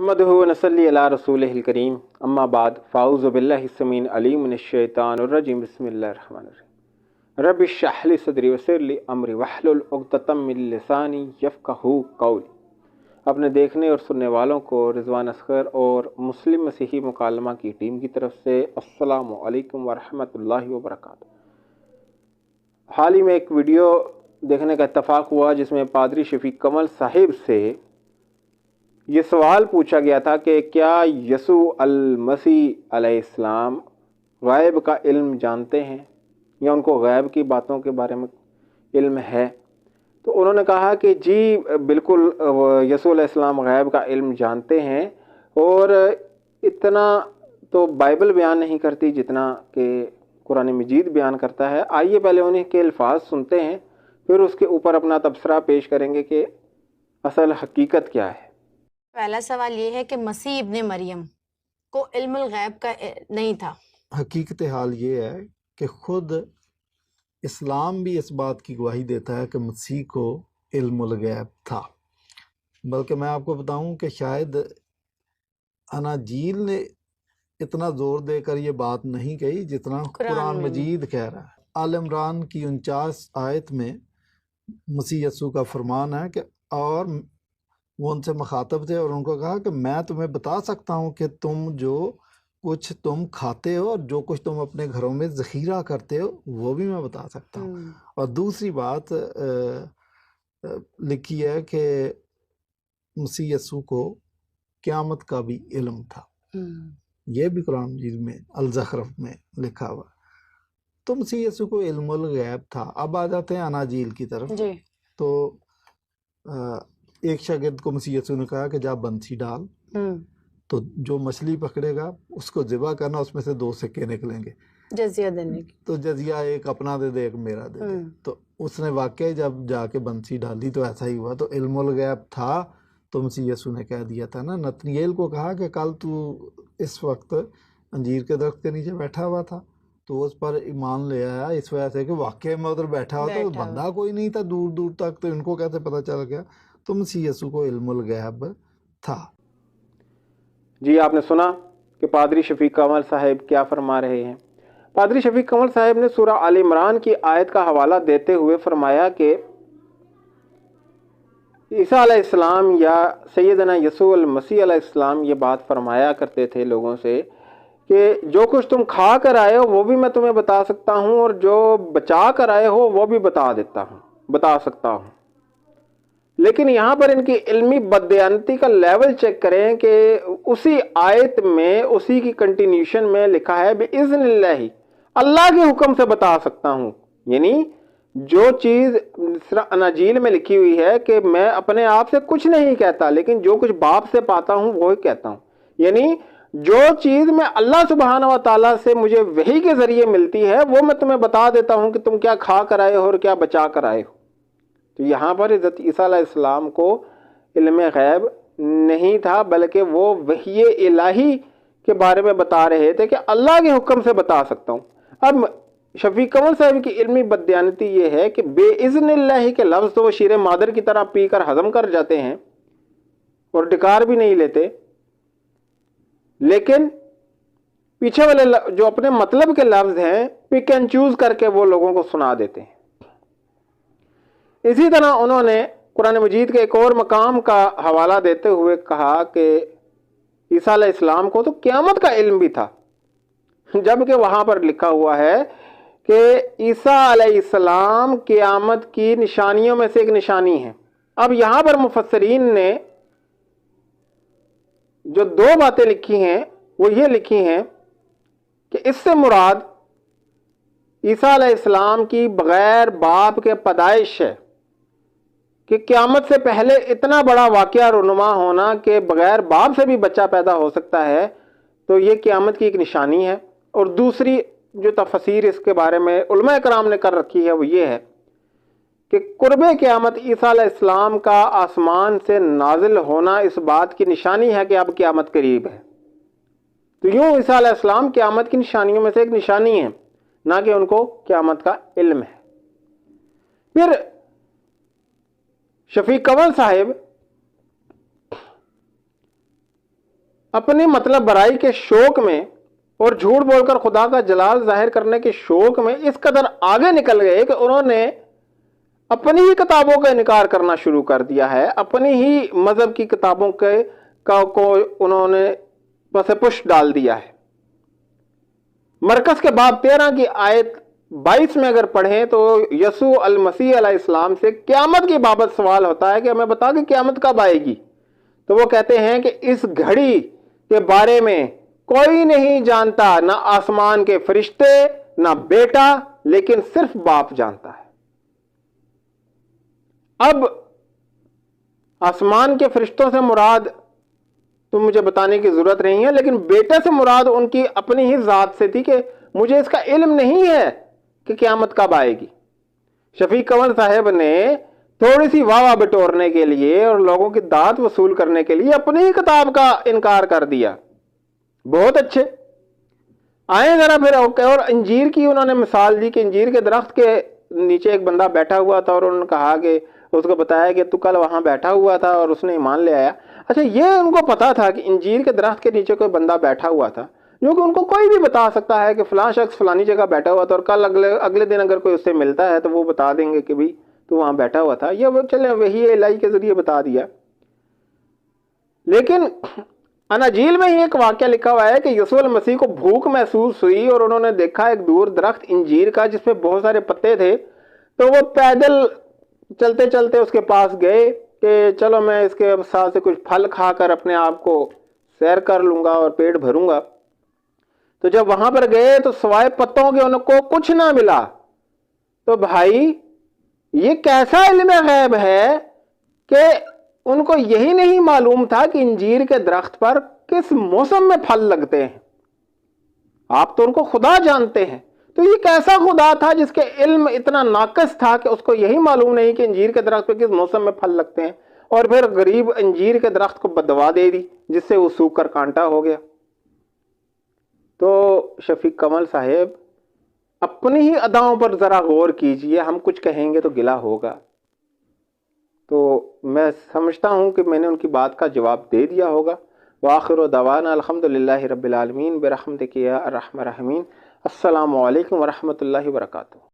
नहमदुहु व नसल्ली अला रसूलिहिल करीम अम्मा बाद फ़ाऊज़ु बिल्लाहि स्समीइल अलीम मिनश शैतानिर रजीम बिस्मिल्लाहिर रहमानिर रहीम रब्बि इश्रह ली सदरी वयस्सिर ली अमरी वहलुल उक़दतम मिन लिसानी यफ़क़हू क़ौली। अपने देखने और सुनने वालों को रिज़वान असगर और मुस्लिम मसीही मुकालमा की टीम की तरफ से अस्सलामु अलैकुम व रहमतुल्लाहि व बरकातुहू। हाल ही में एक वीडियो देखने का इत्तफ़ाक़ हुआ जिसमें पादरी शफीक कमल साहिब से ये सवाल पूछा गया था कि क्या यसू अल मसीह अलैहिस्सलाम गायब का इल्म जानते हैं या उनको गायब की बातों के बारे में इल्म है। तो उन्होंने कहा कि जी बिल्कुल यसू अलैहिस्सलाम गायब का इल्म जानते हैं और इतना तो बाइबल बयान नहीं करती जितना कि कुरान मजीद बयान करता है। आइए पहले उन्हीं के अल्फाज सुनते हैं, फिर उसके ऊपर अपना तबसरा पेश करेंगे कि असल हकीकत क्या है। पहला सवाल ये है कि मसीह इब्ने मरियम को इल्मुल गैब का नहीं था। हकीकत हाल ये है कि खुद इस्लाम भी इस बात की गवाही देता है कि मसीह को इल्मुल गैब था। बल्कि मैं आपको बताऊं कि शायद अनाजील ने इतना जोर देकर ये बात नहीं कही जितना कुरान मजीद कह रहा है। आल इमरान की 49 आयत में मसीह यसू का फरमान है कि और वो उनसे मुखातब थे और उनको कहा कि मैं तुम्हें बता सकता हूँ कि तुम जो कुछ तुम खाते हो और जो कुछ तुम अपने घरों में ज़ख़ीरा करते हो वो भी मैं बता सकता हूँ। और दूसरी बात लिखी है कि मसीह यसू को क़यामत का भी इल्म था। ये भी कुरान मजीद में अल-ज़ख़रफ़ में लिखा हुआ। तो मसीह यसू को इल्मुल गैब था। अब आ जाते हैं अनाजील की तरफ जी। तो एक शागिर्द को मसीह यसू ने कहा कि जा बंसी डाल, तो जो मछली पकड़ेगा उसको ज़िबा करना, उसमें से 2 सिक्के निकलेंगे जजिया देने की। तो जजिया एक अपना दे दे, एक मेरा दे दे। तो उसने वाकई जब जाके बंसी डाली तो ऐसा ही हुआ। तो इल्मुल गैब था। तो मसीह यसू ने कह दिया था ना, नतनिएल को कहा कि कल तू इस वक्त अंजीर के दरख्त के नीचे बैठा हुआ था, तो उस पर ईमान ले आया इस वजह से कि वाकई में उधर बैठा हुआ था, तो बंदा कोई नहीं था दूर दूर तक, तो इनको कैसे पता चल गया। तो मसीह यसू को इल्मुल गैब था। जी आपने सुना कि पादरी शफीक कमल साहिब क्या फरमा रहे हैं। पादरी शफीक कमल साहिब ने सूरा आल इमरान की आयत का हवाला देते हुए फरमाया कि ईसा अलैहिस्सलाम या सैयदना यसू अल मसीह अलैहिस्सलाम ये बात फरमाया करते थे लोगों से कि जो कुछ तुम खा कर आए हो वो भी मैं तुम्हें बता सकता हूँ और जो बचा कर आए हो वो भी बता सकता हूँ। लेकिन यहाँ पर इनकी इल्मी बददयानती का लेवल चेक करें कि उसी आयत में उसी की कंटिन्यूशन में लिखा है बिइज़्निल्लाहि, अल्लाह के हुक्म से बता सकता हूँ। यानी जो चीज़ अनाजील में लिखी हुई है कि मैं अपने आप से कुछ नहीं कहता, लेकिन जो कुछ बाप से पाता हूँ वो ही कहता हूँ। यानी जो चीज़ मैं अल्लाह सुब्हानहू व तआला से मुझे वही के ज़रिए मिलती है वो मैं तुम्हें बता देता हूँ कि तुम क्या खा कर आए हो और क्या बचा कर आए हो। तो यहाँ पर हज़रत ईसा अलैहिस्सलाम को इल्म गैब नहीं था, बल्कि वो वही इलाही के बारे में बता रहे थे कि अल्लाह के हुक्म से बता सकता हूँ। अब शफीक कमल साहब की इल्मी बददयानती ये है कि बेइज़्निल्लाहि के लफ्ज़ तो वो शीरे मादर की तरह पी कर हज़म कर जाते हैं और डिकार भी नहीं लेते, लेकिन पीछे वाले जो अपने मतलब के लफ्ज़ हैं पिक एंड चूज़ करके वो लोगों को सुना देते हैं। इसी तरह उन्होंने कुरान मजीद के एक और मकाम का हवाला देते हुए कहा कि ईसा अलैहिस्सलाम को तो क़यामत का इल्म भी था, जबकि वहाँ पर लिखा हुआ है कि ईसा अलैहिस्सलाम क़यामत की निशानियों में से एक निशानी है। अब यहाँ पर मुफस्सिरीन ने जो 2 बातें लिखी हैं वो ये लिखी हैं कि इससे मुराद ईसा अलैहिस्सलाम की बग़ैर बाप के पैदाइश है कि क़यामत से पहले इतना बड़ा वाक़या रुनुमा होना कि बग़ैर बाप से भी बच्चा पैदा हो सकता है, तो ये क़यामत की एक निशानी है। और दूसरी जो तफसीर इसके बारे में उलमा कराम ने कर रखी है वो ये है कि कुर्बे क़यामत ईसा अलैहिस्सलाम का आसमान से नाजिल होना इस बात की निशानी है कि अब क़यामत करीब है। तो यूँ ईसा अलैहिस्सलाम क़यामत की निशानियों में से एक निशानी है, ना कि उनको क़यामत का इल्म है। फिर शफीक कमल साहिब اپنی مطلب برائی کے شوق میں اور جھوٹ بول کر خدا کا جلال ظاہر کرنے کے شوق میں اس قدر آگے نکل گئے کہ انہوں نے اپنی ہی کتابوں کا انکار کرنا شروع کر دیا ہے، اپنی ہی مذہب کی کتابوں کو انہوں نے پس پش ڈال دیا ہے۔ مرکز کے باب 13 کی آیت 22 میں اگر پڑھیں تو یسوع المسیح علیہ السلام سے قیامت کی بابت سوال ہوتا ہے کہ ہمیں بتا کہ قیامت کب آئے گی، تو وہ کہتے ہیں کہ اس گھڑی کے بارے میں کوئی نہیں جانتا، نہ آسمان کے فرشتے نہ بیٹا، لیکن صرف باپ جانتا ہے۔ اب آسمان کے فرشتوں سے مراد تو مجھے بتانے کی ضرورت نہیں ہے، لیکن بیٹے سے مراد ان کی اپنی ہی ذات سے تھی کہ مجھے اس کا علم نہیں ہے کہ قیامت کب آئے گی۔ شفیق کنول صاحب نے تھوڑی سی واہ بٹورنے کے لیے اور لوگوں کی داد وصول کرنے کے لیے اپنی ہی کتاب کا انکار کر دیا۔ بہت اچھے، آئیں ذرا پھر اور انجیر کی انہوں نے مثال دی کہ انجیر کے درخت کے نیچے ایک بندہ بیٹھا ہوا تھا اور انہوں نے کہا کہ اس کو بتایا کہ تو کل وہاں بیٹھا ہوا تھا اور اس نے ایمان لے آیا۔ اچھا، یہ ان کو پتا تھا کہ انجیر کے درخت کے نیچے کوئی بندہ بیٹھا ہوا تھا، جو کہ ان کو کوئی بھی بتا سکتا ہے کہ فلاں شخص فلانی جگہ بیٹھا ہوا تھا، اور کل اگلے دن اگر کوئی اس سے ملتا ہے تو وہ بتا دیں گے کہ بھی تو وہاں بیٹھا ہوا تھا، یا وہ چلے وحی الہی کے ذریعے بتا دیا۔ لیکن اناجیل میں ہی ایک واقعہ لکھا ہوا ہے کہ یسوع المسیح کو بھوک محسوس ہوئی اور انہوں نے دیکھا ایک دور درخت انجیر کا جس پہ بہت سارے پتے تھے، تو وہ پیدل چلتے چلتے اس کے پاس گئے کہ چلو میں اس کے ساتھ سے کچھ پھل کھا کر اپنے آپ کو سیر کر لوں گا اور پیٹ بھروں گا۔ تو جب وہاں پر گئے تو سوائے پتوں کے ان کو کچھ نہ ملا۔ تو بھائی، یہ کیسا علم غیب ہے کہ ان کو یہی نہیں معلوم تھا کہ انجیر کے درخت پر کس موسم میں پھل لگتے ہیں۔ آپ تو ان کو خدا جانتے ہیں، تو یہ کیسا خدا تھا جس کے علم اتنا ناقص تھا کہ اس کو یہی معلوم نہیں کہ انجیر کے درخت پہ کس موسم میں پھل لگتے ہیں، اور پھر غریب انجیر کے درخت کو بددعا دے دی جس سے وہ سوکھ کر کانٹا ہو گیا۔ تو شفیق کنول صاحب، اپنی ہی اداؤں پر ذرا غور کیجئے، ہم کچھ کہیں گے تو گلہ ہوگا۔ تو میں سمجھتا ہوں کہ میں نے ان کی بات کا جواب دے دیا ہوگا۔ وآخر دعوانا الحمدللہ رب العالمین برحمتک یا ارحم الراحمین۔ السلام علیکم ورحمۃ اللہ وبرکاتہ۔